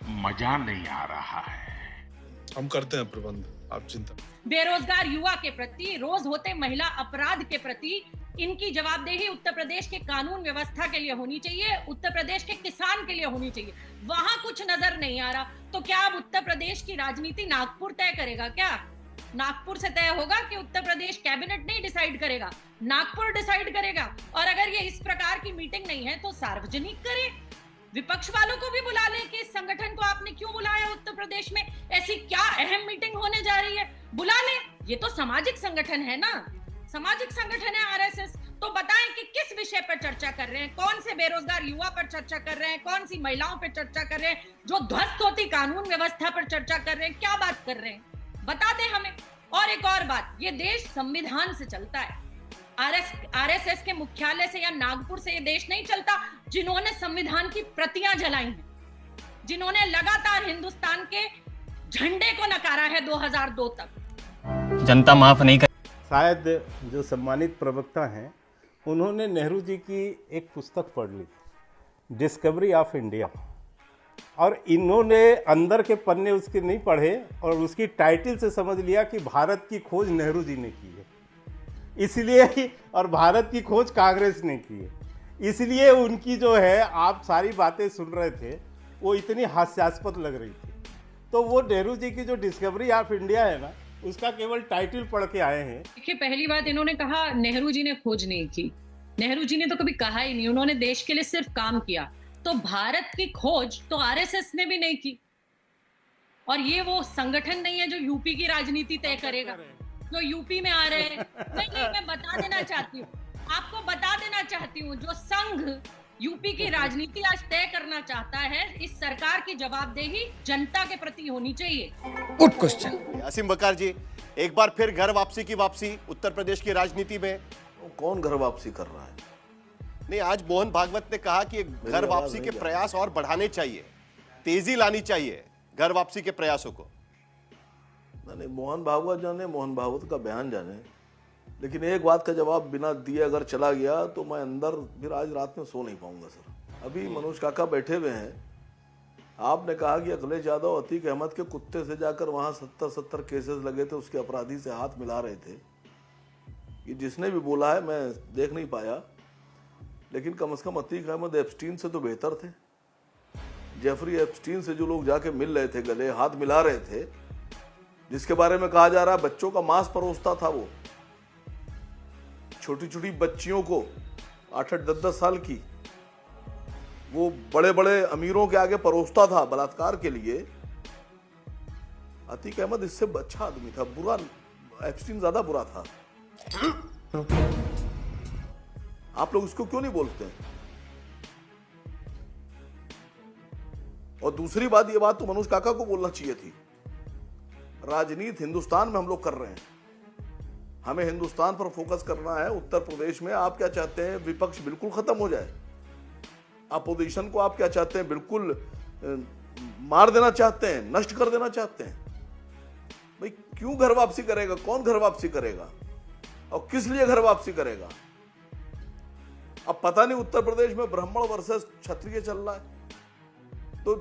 मजा नहीं आ रहा है। हम करते हैं प्रबंध, आप चिंता। बेरोजगार युवा के प्रति, रोज होते महिला अपराध के प्रति इनकी जवाबदेही उत्तर प्रदेश के कानून व्यवस्था के लिए होनी चाहिए, उत्तर प्रदेश के किसान के लिए होनी चाहिए। वहां कुछ नजर नहीं आ रहा। तो क्या अब उत्तर प्रदेश की राजनीति नागपुर तय करेगा? क्या नागपुर से तय होगा कि उत्तर प्रदेश कैबिनेट नहीं डिसाइड करेगा, नागपुर डिसाइड करेगा? और अगर ये इस प्रकार की मीटिंग नहीं है तो सार्वजनिक करे, विपक्ष वालों को भी बुला ले कि इस संगठन को आपने क्यों बुलाया उत्तर प्रदेश में, ऐसी क्या अहम मीटिंग होने जा रही है, बुला ले। ये तो सामाजिक संगठन है ना, सामाजिक संगठन है आरएसएस। तो बताएं कि किस विषय पर चर्चा कर रहे हैं, कौन से बेरोजगार युवा पर चर्चा कर रहे हैं, कौन सी महिलाओं पर चर्चा कर रहे हैं, जो ध्वस्त होती कानून व्यवस्था पर चर्चा कर रहे हैं, क्या बात कर रहे हैं, बता दें हमें। और एक और बात, ये देश संविधान से चलता है, आरएसएस के मुख्यालय से या नागपुर से ये देश नहीं चलता। जिन्होंने संविधान की प्रतियां जलाई हैं, जिन्होंने लगातार हिंदुस्तान के झंडे को नकारा है 2002 तक, जनता माफ नहीं कर। शायद जो सम्मानित प्रवक्ता हैं उन्होंने नेहरू जी की एक पुस्तक पढ़ ली, डिस्कवरी ऑफ इंडिया, और इन्होंने अंदर के पन्ने उसके नहीं पढ़े और उसकी टाइटल से समझ लिया कि भारत की खोज नेहरू जी ने की है, इसलिए, और भारत की खोज कांग्रेस ने की है, इसलिए उनकी जो है आप सारी बातें सुन रहे थे वो इतनी हास्यास्पद लग रही थी। तो वो नेहरू जी की जो डिस्कवरी ऑफ इंडिया है ना, उसका केवल टाइटल पढ़ के आए हैं। देखिए, पहली बात इन्होंने कहा नेहरू जी ने खोज नहीं की। नेहरू जी ने तो कभी कहा ही नहीं, उन्होंने देश के लिए सिर्फ काम किया। तो भारत की खोज तो आरएसएस ने भी नहीं की, और ये वो संगठन नहीं है जो यूपी की राजनीति तय करेगा, जो यूपी में आ रहे हैं। नहीं, मैं बता देना चाहती हूँ, आपको बता देना चाहती हूँ, जो संघ यूपी की राजनीति आज तय करना चाहता है, इस सरकार की जवाबदेही जनता के प्रति होनी चाहिए। Good question. असीम बकार जी, एक बार फिर घर वापसी की वापसी उत्तर प्रदेश की राजनीति में। कौन घर वापसी कर रहा है? नहीं, आज मोहन भागवत ने कहा कि घर वापसी के प्रयास और बढ़ाने चाहिए, तेजी लानी चाहिए घर वापसी के प्रयासों को। नहीं, मोहन भागवत जाने, मोहन भागवत का बयान जाने, लेकिन एक बात का जवाब बिना दिए अगर चला गया तो मैं अंदर फिर आज रात में सो नहीं पाऊंगा सर। अभी मनोज काका बैठे हुए हैं, आपने कहा कि अखिलेश यादव अतीक अहमद के कुत्ते से जाकर वहां 70 केसेस लगे थे, उसके अपराधी से हाथ मिला रहे थे। ये जिसने भी बोला है मैं देख नहीं पाया, लेकिन कम से कम अतीक अहमद एप्स्टीन से तो बेहतर थे। जेफरी एप्स्टीन से जो लोग जाके मिल रहे थे, गले हाथ मिला रहे थे, जिसके बारे में कहा जा रहा है बच्चों का मांस परोसता था, वो छोटी छोटी बच्चियों को 8-8, 10-10 साल की, वो बड़े बड़े अमीरों के आगे परोसता था बलात्कार के लिए। अतीक अहमद इससे अच्छा आदमी था, बुरा एप्स्टीन ज्यादा बुरा था। आप लोग इसको क्यों नहीं बोलते हैं? और दूसरी बात, ये बात तो मनोज काका को बोलना चाहिए थी। राजनीति हिंदुस्तान में हम लोग कर रहे हैं, हमें हिंदुस्तान पर फोकस करना है। उत्तर प्रदेश में आप क्या चाहते हैं? विपक्ष बिल्कुल खत्म हो जाए? अपोजिशन को आप क्या चाहते हैं? बिल्कुल मार देना चाहते हैं, नष्ट कर देना चाहते हैं? भाई क्यों घर वापसी करेगा? कौन घर वापसी करेगा और किस लिए घर वापसी करेगा? अब पता नहीं उत्तर प्रदेश में ब्राह्मण वर्सेस क्षत्रिय चल रहा है, तो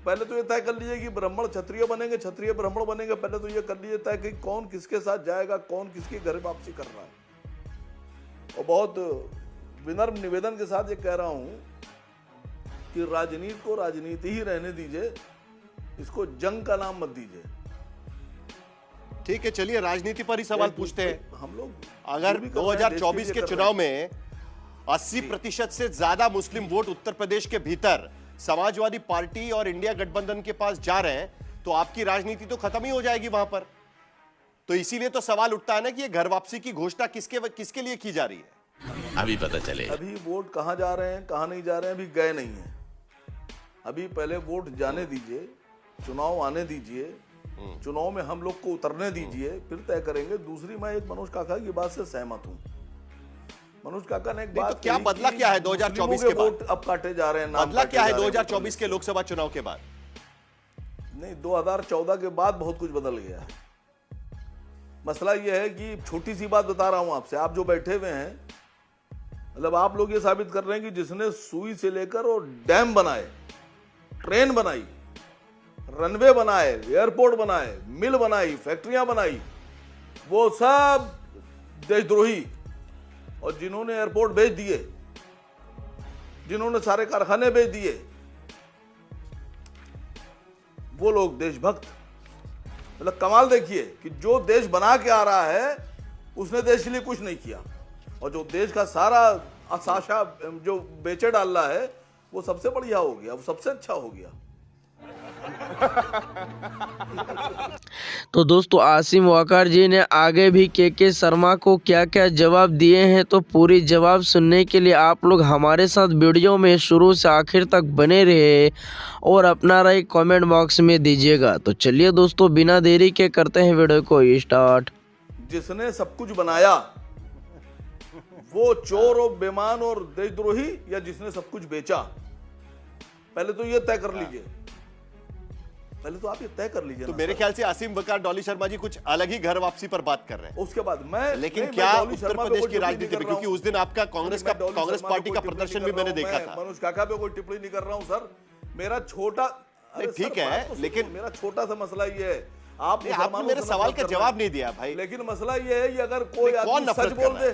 पहले तो ये तय कर लीजिए कि ब्राह्मण क्षत्रिय बनेंगे, क्षत्रिय ब्राह्मण बनेंगे। पहले तो ये कर लीजिए तय कि कौन किसके साथ जाएगा, कौन किसकी घर वापसी कर रहा है। और बहुत विनम्र निवेदन के साथ ये कह रहा हूं कि राजनीति को राजनीति ही रहने दीजिए, इसको जंग का नाम मत दीजिए। ठीक है, चलिए राजनीति पर ही सवाल पूछते हैं। हम लोग अगर 2024 के चुनाव में 80% से ज्यादा मुस्लिम वोट उत्तर प्रदेश के भीतर समाजवादी पार्टी और इंडिया गठबंधन के पास जा रहे हैं, तो आपकी राजनीति तो खत्म ही हो जाएगी वहां पर। तो इसीलिए तो सवाल उठता है ना कि ये घर वापसी की घोषणा किसके लिए की जा रही है। अभी पता चले। अभी वोट कहां जा रहे हैं, कहां नहीं जा रहे हैं, अभी गए नहीं है। अभी पहले वोट जाने दीजिए, चुनाव आने दीजिए, चुनाव में हम लोग को उतरने दीजिए, फिर तय करेंगे। दूसरी, मैं एक मनोज काका की बात से सहमत हूं। मनोज काका ने एक बात, तो क्या बदला क्या है 2024 के बाद? अब काटे जा रहे हैं, बदला क्या है 2024 के लोकसभा चुनाव के बाद? नहीं, 2014 के बाद बहुत कुछ बदल गया है। मसला यह है कि छोटी सी बात बता रहा हूं आपसे, आप जो बैठे हुए हैं, मतलब आप लोग ये साबित कर रहे हैं कि जिसने सुई से लेकर और डैम बनाए, ट्रेन बनाई, रनवे बनाए, एयरपोर्ट बनाए, मिल बनाई, फैक्ट्रियां बनाई, वो सब देशद्रोही। और जिन्होंने एयरपोर्ट बेच दिए, जिन्होंने सारे कारखाने बेच दिए, वो लोग देशभक्त। मतलब कमाल देखिए कि जो देश बना के आ रहा है उसने देश के लिए कुछ नहीं किया, और जो देश का सारा आशाशा जो बेचे डाल रहा है वो सबसे बढ़िया हो गया, वो सबसे अच्छा हो गया। तो दोस्तों आसिम वकार जी ने आगे भी के शर्मा को क्या क्या जवाब दिए हैं, तो पूरी जवाब सुनने के लिए आप लोग हमारे साथ वीडियो में शुरू से आखिर तक बने रहे और अपना राय कमेंट बॉक्स में दीजिएगा। तो चलिए दोस्तों बिना देरी के करते हैं वीडियो को स्टार्ट। जिसने सब कुछ बनाया वो चोर और बेईमान और देशद्रोही, या जिसने सब कुछ बेचा? पहले तो ये तय कर लीजिए, पहले तो आप ये तय कर लीजिए। तो मेरे ख्याल से आसिम वकार, डॉली शर्मा जी कुछ अलग ही घर वापसी पर बात कर रहे हैं। उसके बाद मैं, लेकिन क्या उत्तर प्रदेश की राजनीति में, क्योंकि उस दिन आपका कांग्रेस पार्टी का प्रदर्शन भी मैंने देखा था। मनोज काका पे कोई टिप्पणी नहीं कर रहा हूं सर, मेरा छोटा, ठीक है, लेकिन मेरा छोटा सा मसला ये है, आपने मेरे सवाल का जवाब नहीं दिया भाई। लेकिन मसला ये है, अगर कोई आदमी सच बोल दे,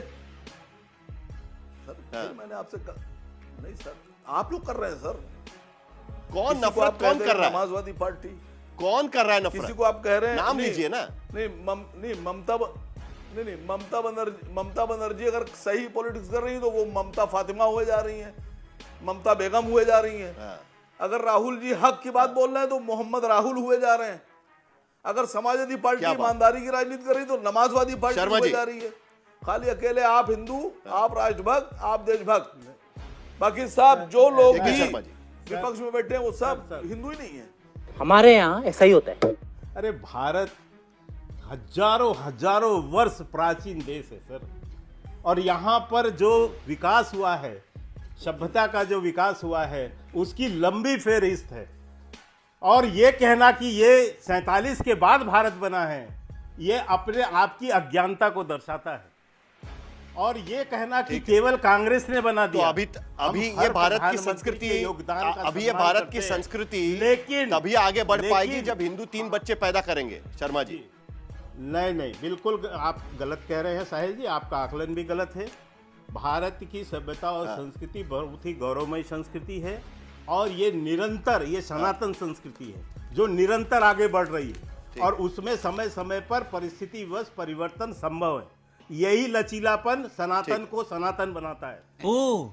सर मैंने आपसे नहीं सर, आप लोग कर रहे हैं सर। कौन नफरत कौन कर रहा है? समाजवादी पार्टी। कौन कर रहा है नफरत? किसी को आप कह रहे हैं, नाम लीजिए ना। नहीं ममता बनर्जी अगर सही पॉलिटिक्स कर रही है तो वो ममता फातिमा हुए जा रही हैं, ममता बेगम हुए जा रही हैं। अगर राहुल जी हक की बात बोल रहे हैं तो मोहम्मद राहुल हुए जा रहे हैं। अगर समाजवादी पार्टी ईमानदारी की राजनीति कर रही है तो नमाजवादी पार्टी हुए जा रही है। खाली अकेले आप हिंदू, आप राष्ट्रभक्त, आप देशभक्त, बाकी सब जो लोग भी विपक्ष में बैठे हैं वो सब हिंदू ही नहीं है। हमारे यहाँ ऐसा ही होता है। अरे भारत हजारों वर्ष प्राचीन देश है सर, और यहाँ पर जो विकास हुआ है, सभ्यता का जो विकास हुआ है, उसकी लंबी फेहरिस्त है। और ये कहना कि ये 47 के बाद भारत बना है, ये अपने आप की अज्ञानता को दर्शाता है। और ये कहना कि केवल कांग्रेस ने बना दिया, तो अभी ये भारत की संस्कृति, अभी ये भारत की संस्कृति लेकिन तभी आगे बढ़ पाएगी जब हिंदू 3 बच्चे पैदा करेंगे। शर्मा जी नहीं, बिल्कुल आप गलत कह रहे हैं साहिल जी, आपका आकलन भी गलत है। भारत की सभ्यता और संस्कृति बहुत ही गौरवमयी संस्कृति है, और ये निरंतर, ये सनातन संस्कृति है जो निरंतर आगे बढ़ रही है, और उसमें समय समय पर परिस्थितिवश परिवर्तन संभव है। यही लचीलापन सनातन को सनातन बनाता है। ओह,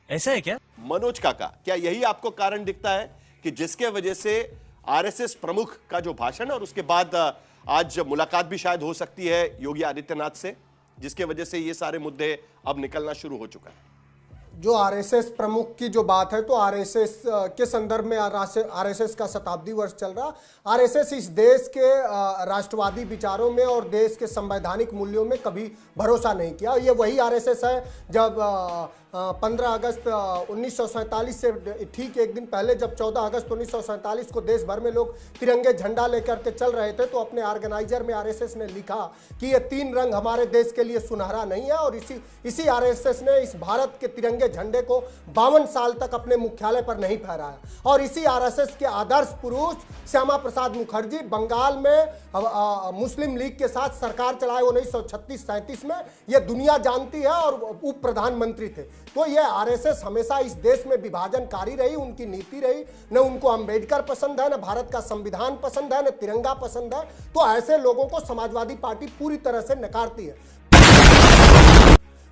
ऐसा है क्या? मनोज काका, क्या यही आपको कारण दिखता है कि जिसके वजह से आरएसएस प्रमुख का जो भाषण और उसके बाद आज मुलाकात भी शायद हो सकती है योगी आदित्यनाथ से, जिसके वजह से ये सारे मुद्दे अब निकलना शुरू हो चुका है? जो आरएसएस प्रमुख की जो बात है, तो आरएसएस के संदर्भ में आरएसएस का शताब्दी वर्ष चल रहा। आरएसएस इस देश के राष्ट्रवादी विचारों में और देश के संवैधानिक मूल्यों में कभी भरोसा नहीं किया। ये वही आरएसएस है जब 15 अगस्त 1947 से ठीक एक दिन पहले, जब 14 अगस्त 1947 को देश भर में लोग तिरंगे झंडा लेकर के चल रहे थे, तो अपने ऑर्गेनाइजर में आरएसएस ने लिखा कि ये 3 रंग हमारे देश के लिए सुनहरा नहीं है। और इसी आरएसएस ने इस भारत के तिरंगे झंडे को 52 साल तक अपने मुख्यालय पर नहीं फहराया। और इसी आरएसएस के आदर्श पुरुष श्यामा प्रसाद मुखर्जी बंगाल में मुस्लिम लीग के साथ सरकार चलाए 1936-37 में, ये दुनिया जानती है, और उप प्रधानमंत्री थे। तो ये आरएसएस हमेशा इस देश में विभाजनकारी रही, उनकी नीति रही। न उनको अंबेडकर पसंद है, न भारत का संविधान पसंद है, न तिरंगा पसंद है। तो ऐसे लोगों को समाजवादी पार्टी पूरी तरह से नकारती है।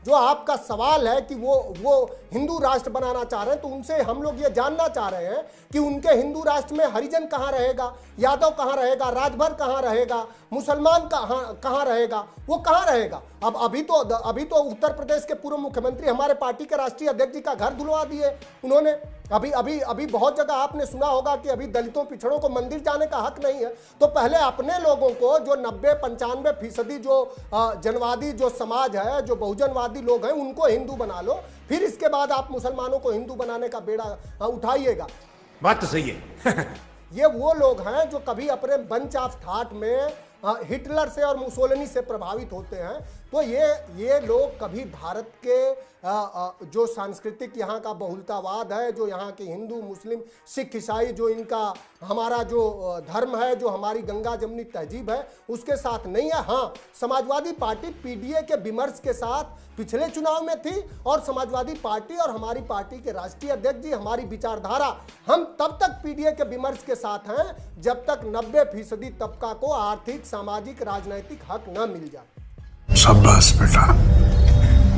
जो आपका सवाल है कि वो हिंदू राष्ट्र बनाना चाह रहे हैं, तो उनसे हम लोग ये जानना चाह रहे हैं कि उनके हिंदू राष्ट्र में हरिजन कहाँ रहेगा, यादव कहाँ रहेगा, राजभर कहाँ रहेगा, मुसलमान कहाँ रहेगा, वो कहाँ रहेगा? अब अभी तो उत्तर प्रदेश के पूर्व मुख्यमंत्री हमारे पार्टी के राष्ट्रीय अध्यक्ष जी का घर धुलवा दिए उन्होंने। अभी बहुत जगह आपने सुना होगा कि अभी दलितों पिछड़ों को मंदिर जाने का हक नहीं है। तो पहले अपने लोगों को, जो 90-95% जो जनवादी जो समाज है, जो बहुजनवादी लोग हैं, उनको हिंदू बना लो, फिर इसके बाद आप मुसलमानों को हिंदू बनाने का बेड़ा उठाइएगा। बात तो सही है। ये वो लोग हैं जो कभी अपने बंच ऑफ थॉट में हिटलर से और मुसोलिनी से प्रभावित होते हैं। तो ये लोग कभी भारत के जो सांस्कृतिक यहाँ का बहुलतावाद है, जो यहाँ के हिंदू मुस्लिम सिख ईसाई जो इनका हमारा जो धर्म है, जो हमारी गंगा जमनी तहजीब है, उसके साथ नहीं है। हाँ, समाजवादी पार्टी पीडीए के विमर्श के साथ पिछले चुनाव में थी, और समाजवादी पार्टी और हमारी पार्टी के राष्ट्रीय अध्यक्ष जी, हमारी विचारधारा, हम तब तक पीडीए के विमर्श के साथ हैं जब तक 90% तबका को आर्थिक, सामाजिक, राजनीतिक हक न मिल जाए। शाबाश बेटा,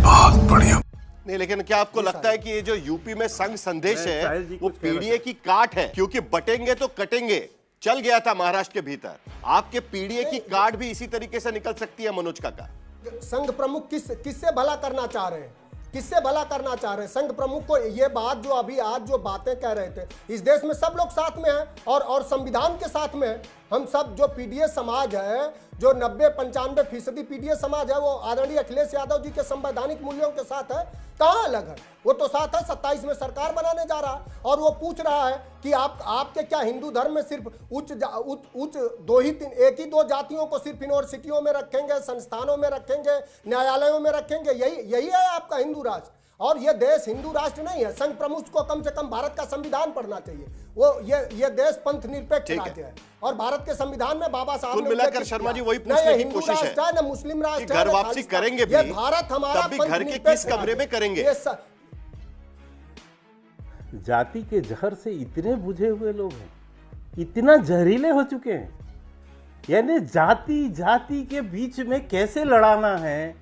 बहुत बढ़िया। नहीं, लेकिन क्या आपको लगता है कि ये जो यूपी में संघ संदेश है वो पीडीए की काट है? क्योंकि बटेंगे तो कटेंगे चल गया था महाराष्ट्र के भीतर, आपके पीडीए की काट भी इसी तरीके से निकल सकती है मनोज काका? संघ प्रमुख किससे भला करना चाह रहे हैं? किससे भला करना चाह रहे हैं? संघ प्रमुख को ये बात जो अभी आज जो बातें कह रहे थे, इस देश में सब लोग साथ में हैं और संविधान के साथ में है। हम सब जो पीडीए समाज है, जो 90-95% पीडीए समाज है, वो आदरणीय अखिलेश यादव जी के संवैधानिक मूल्यों के साथ है। कहाँ अलग है? वो तो साथ है, 27 में सरकार बनाने जा रहा है और वो पूछ रहा है कि आपके क्या हिंदू धर्म में सिर्फ एक ही दो जातियों को सिर्फ यूनिवर्सिटियों में रखेंगे, संस्थानों में रखेंगे, न्यायालयों में रखेंगे? यही है आपका हिंदू राष्ट्र? और ये देश हिंदू राष्ट्र नहीं है। संघ प्रमुख को कम से कम भारत का संविधान पढ़ना चाहिए। वो ये देश पंथ निरपेक्ष राज्य है और भारत के संविधान में बाबा साहब ने मिलाकर शर्मा जी वही पूछने की कोशिश है ना मुस्लिम राष्ट्र घर वापसी करेंगे भी, ये भारत हमारा तब भी घर के किस कमरे में करेंगे? जाति के जहर से इतने बुझे हुए लोग हैं, इतना जहरीले हो चुके हैं, यानी जाति के बीच में कैसे लड़ाना है।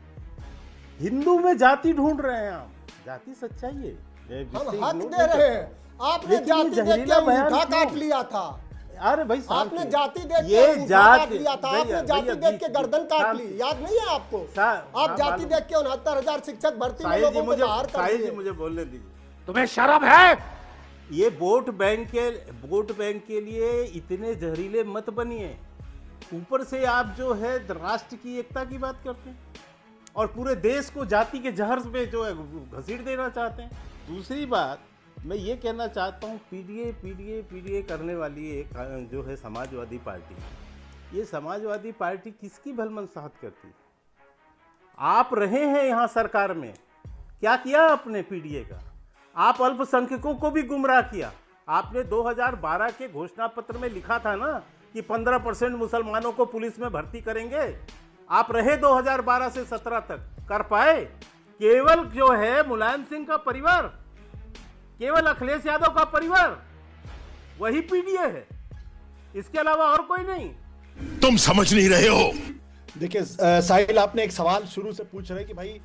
हिंदू में जाति ढूंढ रहे हैं आप, जाति सच्चाई है, हम हक दे रहे हैं। आपने जाति देख के मीठा काट लिया था। अरे भाई आपने जाति देख के मीठा काट लिया था। आपने जाति देख के गर्दन काट ली, याद नहीं है आपको? आप जाति देख के 69,000 शिक्षक भर्ती में लोगों को बाहर कर दिए। मुझे बोलने दीजिए, तुम्हें शर्म है? ये वोट बैंक के लिए इतने जहरीले मत बनिए। ऊपर से आप जो है राष्ट्र की एकता की बात करते हैं और पूरे देश को जाति के जहर में जो है घसीट देना चाहते हैं। दूसरी बात मैं ये कहना चाहता हूँ, पीडीए करने वाली एक जो है समाजवादी पार्टी, ये समाजवादी पार्टी किसकी भलमनसाहत करती है? आप रहे हैं यहाँ सरकार में, क्या किया आपने पीडीए का? आप अल्पसंख्यकों को भी गुमराह किया। आपने 2012 के घोषणा पत्र में लिखा था ना कि 15% मुसलमानों को पुलिस में भर्ती करेंगे। आप रहे 2012 से 17 तक, कर पाए? केवल जो है मुलायम सिंह का परिवार, केवल अखिलेश यादव का परिवार, वही पीडीए है, इसके अलावा और कोई नहीं। तुम समझ नहीं रहे हो। देखिए साहिल, आपने एक सवाल शुरू से पूछ रहे कि भाई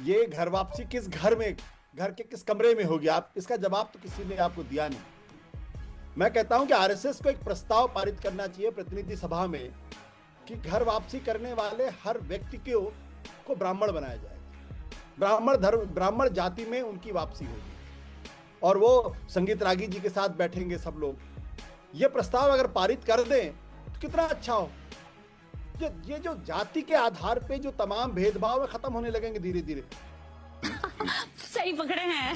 ये घर वापसी किस घर में, घर के किस कमरे में होगी? आप इसका जवाब तो किसी ने आपको दिया नहीं। मैं कहता हूं कि आरएसएस को एक प्रस्ताव पारित करना चाहिए प्रतिनिधि सभा में कि घर वापसी करने वाले हर व्यक्ति को ब्राह्मण बनाया जाएगा। ब्राह्मण जाति में उनकी वापसी होगी और वो संगीत रागी जी के साथ बैठेंगे सब लोग। ये प्रस्ताव अगर पारित कर दें तो कितना अच्छा हो। ये जो जाति के आधार पे जो तमाम भेदभाव है खत्म होने लगेंगे धीरे धीरे। सही पकड़े हैं।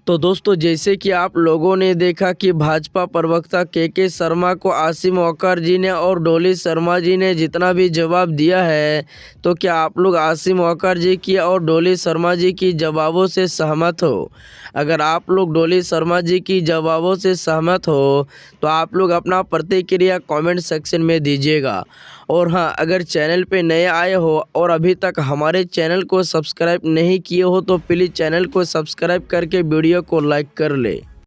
तो दोस्तों, जैसे कि आप लोगों ने देखा कि भाजपा प्रवक्ता के शर्मा को आसिम वकार जी ने और डोली शर्मा जी ने जितना भी जवाब दिया है, तो क्या आप लोग आसिम वकार जी की और डोली शर्मा जी की जवाबों से सहमत हो? अगर आप लोग डोली शर्मा जी की जवाबों से सहमत हो तो आप लोग अपना प्रतिक्रिया कमेंट सेक्शन में दीजिएगा। और हाँ, अगर चैनल पे नए आए हो और अभी तक हमारे चैनल को सब्सक्राइब नहीं किए हो तो प्लीज़ चैनल को सब्सक्राइब करके वीडियो को लाइक कर ले।